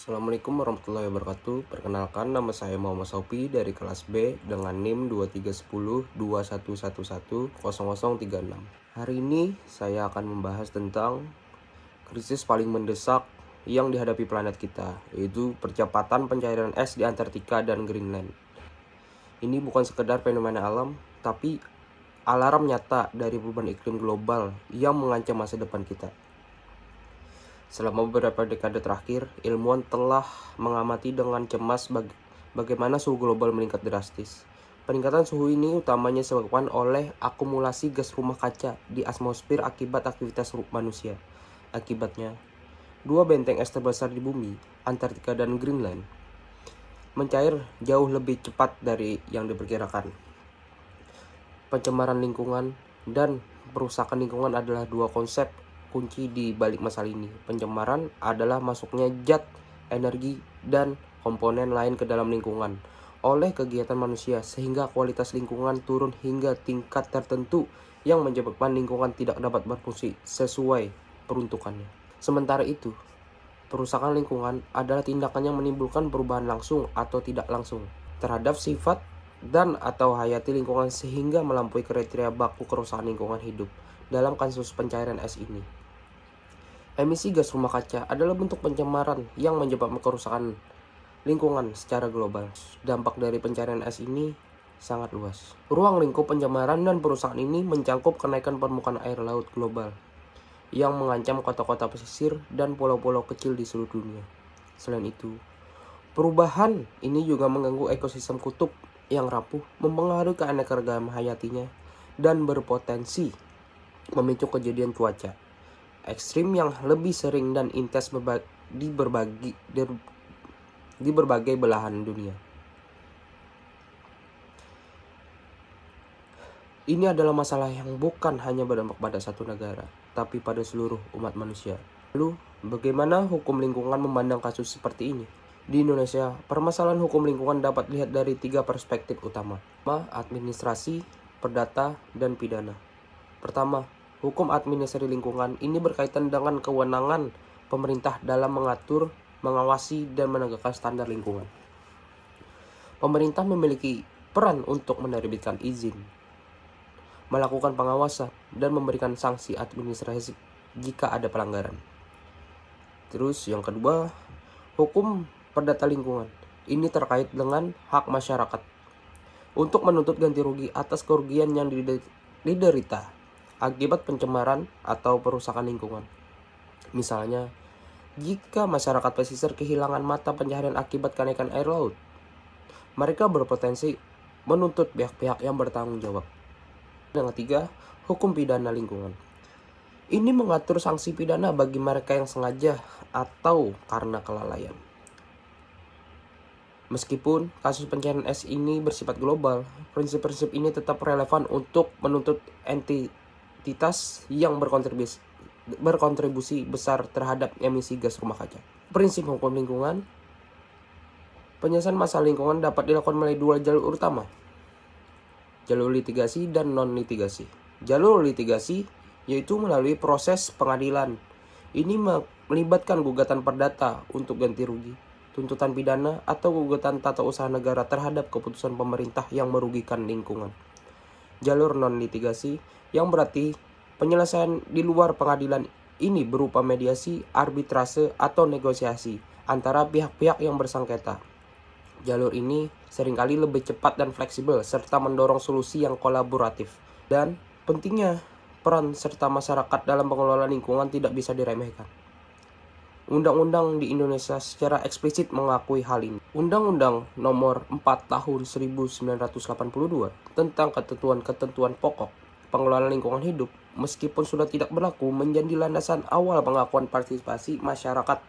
Assalamualaikum warahmatullahi wabarakatuh. Perkenalkan, nama saya Muhammad Sofi dari kelas B dengan NIM 231021110036. Hari ini saya akan membahas tentang krisis paling mendesak yang dihadapi planet kita, yaitu percepatan pencairan es di Antartika dan Greenland. Ini bukan sekedar fenomena alam, tapi alarm nyata dari perubahan iklim global yang mengancam masa depan kita. Selama beberapa dekade terakhir, ilmuwan telah mengamati dengan cemas bagaimana suhu global meningkat drastis. Peningkatan suhu ini utamanya disebabkan oleh akumulasi gas rumah kaca di atmosfer akibat aktivitas manusia. Akibatnya, dua benteng es terbesar di bumi, Antartika dan Greenland, mencair jauh lebih cepat dari yang diperkirakan. Pencemaran lingkungan dan perusakan lingkungan adalah dua konsep kunci di balik masalah ini. Pencemaran adalah masuknya zat, energi, dan komponen lain ke dalam lingkungan oleh kegiatan manusia sehingga kualitas lingkungan turun hingga tingkat tertentu yang menyebabkan lingkungan tidak dapat berfungsi sesuai peruntukannya. Sementara itu, perusakan lingkungan adalah tindakan yang menimbulkan perubahan langsung atau tidak langsung terhadap sifat dan atau hayati lingkungan sehingga melampaui kriteria baku kerusakan lingkungan hidup. Dalam kasus pencairan es ini, emisi gas rumah kaca adalah bentuk pencemaran yang menyebabkan kerusakan lingkungan secara global. Dampak dari pencairan es ini sangat luas. Ruang lingkup pencemaran dan perusakan ini mencakup kenaikan permukaan air laut global yang mengancam kota-kota pesisir dan pulau-pulau kecil di seluruh dunia. Selain itu, perubahan ini juga mengganggu ekosistem kutub yang rapuh, mempengaruhi keanekaragaman hayatinya, dan berpotensi memicu kejadian cuaca ekstrim yang lebih sering dan intens di berbagai belahan dunia. Ini adalah masalah yang bukan hanya berdampak pada satu negara, tapi pada seluruh umat manusia. Lalu, bagaimana hukum lingkungan memandang kasus seperti ini? Di Indonesia, permasalahan hukum lingkungan dapat dilihat dari 3 perspektif utama. Administrasi, perdata, dan pidana. Pertama, hukum administrasi lingkungan ini berkaitan dengan kewenangan pemerintah dalam mengatur, mengawasi, dan menegakkan standar lingkungan. Pemerintah memiliki peran untuk menerbitkan izin, melakukan pengawasan, dan memberikan sanksi administrasi jika ada pelanggaran. Terus yang kedua, hukum perdata lingkungan. Ini terkait dengan hak masyarakat untuk menuntut ganti rugi atas kerugian yang diderita akibat pencemaran atau perusakan lingkungan. Misalnya, jika masyarakat pesisir kehilangan mata pencaharian akibat kenaikan air laut, mereka berpotensi menuntut pihak-pihak yang bertanggung jawab. Yang ketiga, hukum pidana lingkungan. Ini mengatur sanksi pidana bagi mereka yang sengaja atau karena kelalaian. Meskipun kasus pencairan es ini bersifat global, prinsip-prinsip ini tetap relevan untuk menuntut entitas yang berkontribusi besar terhadap emisi gas rumah kaca. Prinsip hukum lingkungan. Penyelesaian masalah lingkungan dapat dilakukan melalui 2 jalur utama, jalur litigasi dan non-litigasi. Jalur litigasi yaitu melalui proses pengadilan. Ini melibatkan gugatan perdata untuk ganti rugi, tuntutan pidana, atau gugatan tata usaha negara terhadap keputusan pemerintah yang merugikan lingkungan. Jalur non-litigasi yang berarti penyelesaian di luar pengadilan ini berupa mediasi, arbitrase, atau negosiasi antara pihak-pihak yang bersengketa. Jalur ini seringkali lebih cepat dan fleksibel serta mendorong solusi yang kolaboratif. Dan pentingnya peran serta masyarakat dalam pengelolaan lingkungan tidak bisa diremehkan. Undang-undang di Indonesia secara eksplisit mengakui hal ini. Undang-Undang Nomor 4 Tahun 1982 tentang ketentuan-ketentuan pokok pengelolaan lingkungan hidup, meskipun sudah tidak berlaku, menjadi landasan awal pengakuan partisipasi masyarakat.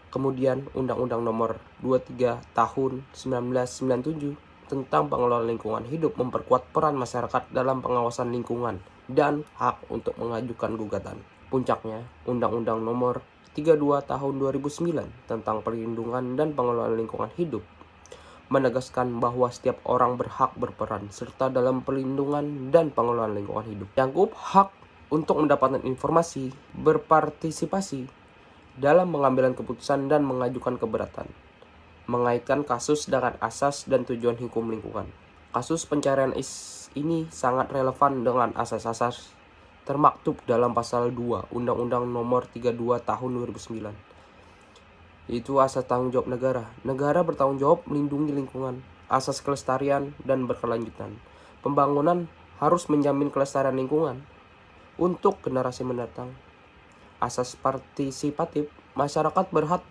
Kemudian Undang-Undang Nomor 23 Tahun 1997 tentang pengelolaan lingkungan hidup memperkuat peran masyarakat dalam pengawasan lingkungan dan hak untuk mengajukan gugatan. Puncaknya, Undang-Undang Nomor 32 Tahun 2009 tentang perlindungan dan pengelolaan lingkungan hidup menegaskan bahwa setiap orang berhak berperan serta dalam perlindungan dan pengelolaan lingkungan hidup. Mencakup hak untuk mendapatkan informasi, berpartisipasi, dalam pengambilan keputusan dan mengajukan keberatan, mengaitkan kasus dengan asas dan tujuan hukum lingkungan. Kasus pencarian ini sangat relevan dengan asas-asas termaktub dalam pasal 2 Undang-Undang Nomor 32 Tahun 2009. Itu asas tanggung jawab negara. Negara bertanggung jawab melindungi lingkungan, asas kelestarian dan berkelanjutan. Pembangunan harus menjamin kelestarian lingkungan untuk generasi mendatang. Asas partisipatif, masyarakat berhak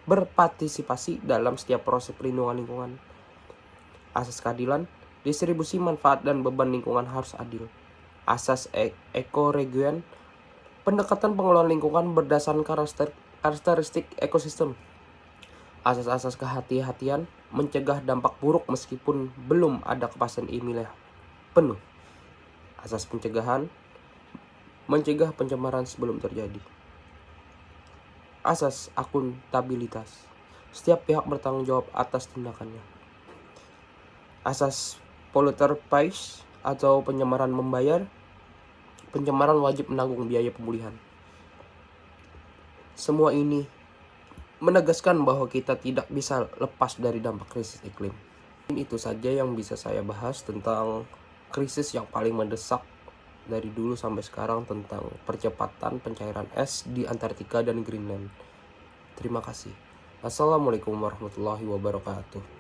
berpartisipasi dalam setiap proses perlindungan lingkungan. Asas keadilan, distribusi manfaat dan beban lingkungan harus adil. Asas ekoregion, pendekatan pengelolaan lingkungan berdasarkan karakteristik ekosistem. Asas-asas kehati-hatian, mencegah dampak buruk meskipun belum ada kepastian ilmiah penuh. Asas pencegahan, mencegah pencemaran sebelum terjadi. Asas akuntabilitas, setiap pihak bertanggung jawab atas tindakannya. Asas polluter pays atau pencemaran membayar, pencemaran wajib menanggung biaya pemulihan. Semua ini menegaskan bahwa kita tidak bisa lepas dari dampak krisis iklim. Itu saja yang bisa saya bahas tentang krisis yang paling mendesak dari dulu sampai sekarang, tentang percepatan pencairan es di Antartika dan Greenland. Terima kasih. Assalamualaikum warahmatullahi wabarakatuh.